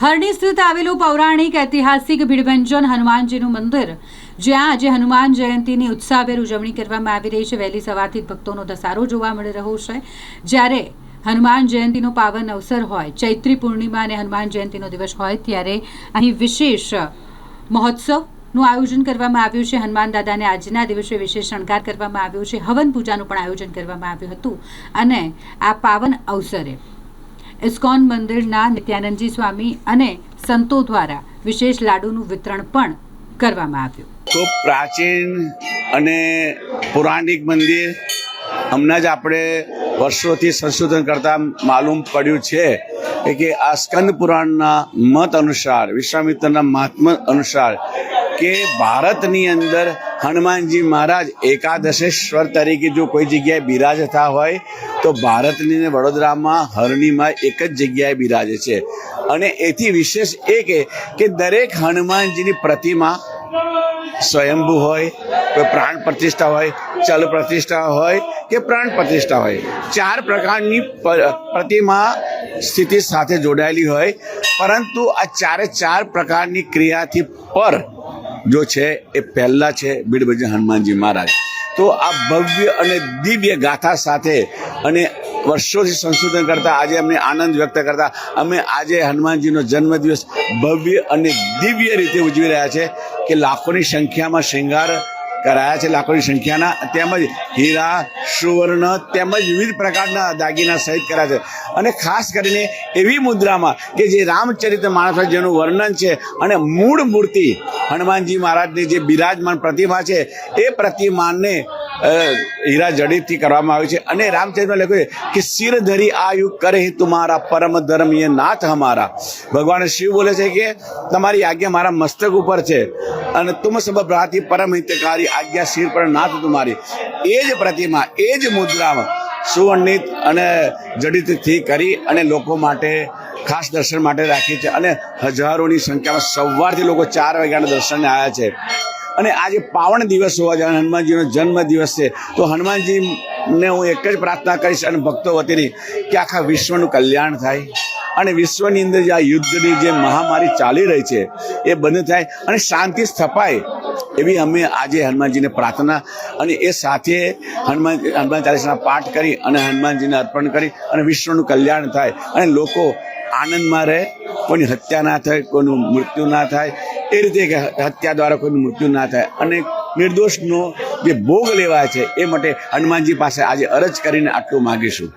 હરણી સ્થિત આવેલું પૌરાણિક ઐતિહાસિક ભીડભંજન હનુમાનજીનું મંદિર, જ્યાં આજે હનુમાન જયંતીની ઉત્સાહભેર ઉજવણી કરવામાં આવી રહી છે. વહેલી સવારથી ભક્તોનો ધસારો જોવા મળી રહ્યો છે. જ્યારે હનુમાન જયંતીનો પાવન અવસર હોય, ચૈત્રી પૂર્ણિમા અને હનુમાન જયંતીનો દિવસ હોય, ત્યારે અહીં વિશેષ મહોત્સવનું આયોજન કરવામાં આવ્યું છે. હનુમાન દાદાને આજના દિવસે વિશેષ શણગાર કરવામાં આવ્યો છે. હવન પૂજાનું પણ આયોજન કરવામાં આવ્યું હતું. અને આ પાવન અવસરે ઇસ્કોન મંદિરના નિત્યાનંદજી સ્વામી અને સંતો દ્વારા વિશેષ લાડુનું વિતરણ પણ કરવામાં આવ્યું. ખૂબ પ્રાચીન અને પૌરાણિક મંદિર, હમણાં જ આપણે વર્ષોથી સંશોધન કરતા માલુમ પડ્યું છે કે આ સ્કંદ પુરાણના મત અનુસાર, વિશ્વામિત્રના મહાત્મા અનુસાર કે ભારતની અંદર હનુમાનજી મહારાજ એકાદશેશ્વર તરીકે જો કોઈ જગ્યાએ બિરાજતા હોય તો ભારતની વડોદરામાં હરણીમાં એક જ જગ્યાએ બિરાજે છે. અને એથી વિશેષ એ કે દરેક હનુમાનજીની પ્રતિમા સ્વયંભૂ હોય, કોઈ પ્રાણ પ્રતિષ્ઠા હોય, ચલ પ્રતિષ્ઠા હોય કે પ્રાણ પ્રતિષ્ઠા હોય, 4 પ્રકારની પ્રતિમા સ્થિતિ સાથે જોડાયેલી હોય. પરંતુ આ 4 પ્રકારની ક્રિયાથી પર જો છે એ પહેલા છે ભીડભંજન હનુમાનજી મહારાજ. તો આ ભવ્ય અને દિવ્ય ગાથા સાથે અને વર્ષોથી સંશોધન કરતા આજે અમને આનંદ વ્યક્ત કરતા અમે આજે હનુમાનજીનો જન્મદિવસ ભવ્ય અને દિવ્ય રીતે ઉજવી રહ્યા છે કે લાખોની સંખ્યામાં શૃંગાર કરાયા છે, લાખોની સંખ્યાના, તેમજ હીરા, સુવર્ણ તેમજ વિવિધ પ્રકારના દાગીના સહિત કર્યા છે. અને ખાસ કરીને એવી મુદ્રામાં કે જે રામચરિત માનસ જેનું વર્ણન છે અને મૂળ મૂર્તિ હનુમાનજી મહારાજની જે બિરાજમાન પ્રતિમા છે એ પ્રતિમાને હીરા જડિતથી કરવામાં આવી છે. અને રામચરિતમાં લખ્યું છે કે સિર ધરી આયુ કરે તુમારા પરમ ધર્મ એ નાથ હમારા. ભગવાન શિવ બોલે છે કે તમારી આજ્ઞા મારા મસ્તક ઉપર છે અને તુમ સબ ભ્રાતિ પરમ હિતકારી આજ્ઞા સિર પર નાથ તુમારી. એ જ પ્રતિમા, એ જ મુદ્રામાં સુવર્ણિત અને જડિતથી કરી અને લોકો માટે ખાસ દર્શન માટે રાખી છે. અને હજારોની સંખ્યામાં સવારથી લોકો 4 વાગ્યાના દર્શને આવ્યા છે. અને આજે પાવન દિવસ હોવા જોઈએ, હનુમાનજીનો જન્મ દિવસ છે, તો હનુમાનજીને હું એક જ પ્રાર્થના કરીશ અને ભક્તો વતીની કે આખા વિશ્વનું કલ્યાણ થાય અને વિશ્વની અંદર જે આ યુદ્ધની જે મહામારી ચાલી રહી છે એ બંધ થાય અને શાંતિ સ્થપાય એવી અમે આજે હનુમાનજીને પ્રાર્થના અને એ સાથે હનુમાન ચાલીસાના પાઠ કરી અને હનુમાનજીને અર્પણ કરી અને વિશ્વનું કલ્યાણ થાય અને લોકો આનંદમાં રહે, કોઈની હત્યા ના થાય, કોઈનું મૃત્યુ ના થાય, એ રીતે કે હત્યા દ્વારા કોઈનું મૃત્યુ ના થાય અને નિર્દોષનો જે ભોગ લેવાય છે એ માટે હનુમાનજી પાસે આજે અરજ કરીને આટલું માગીશું.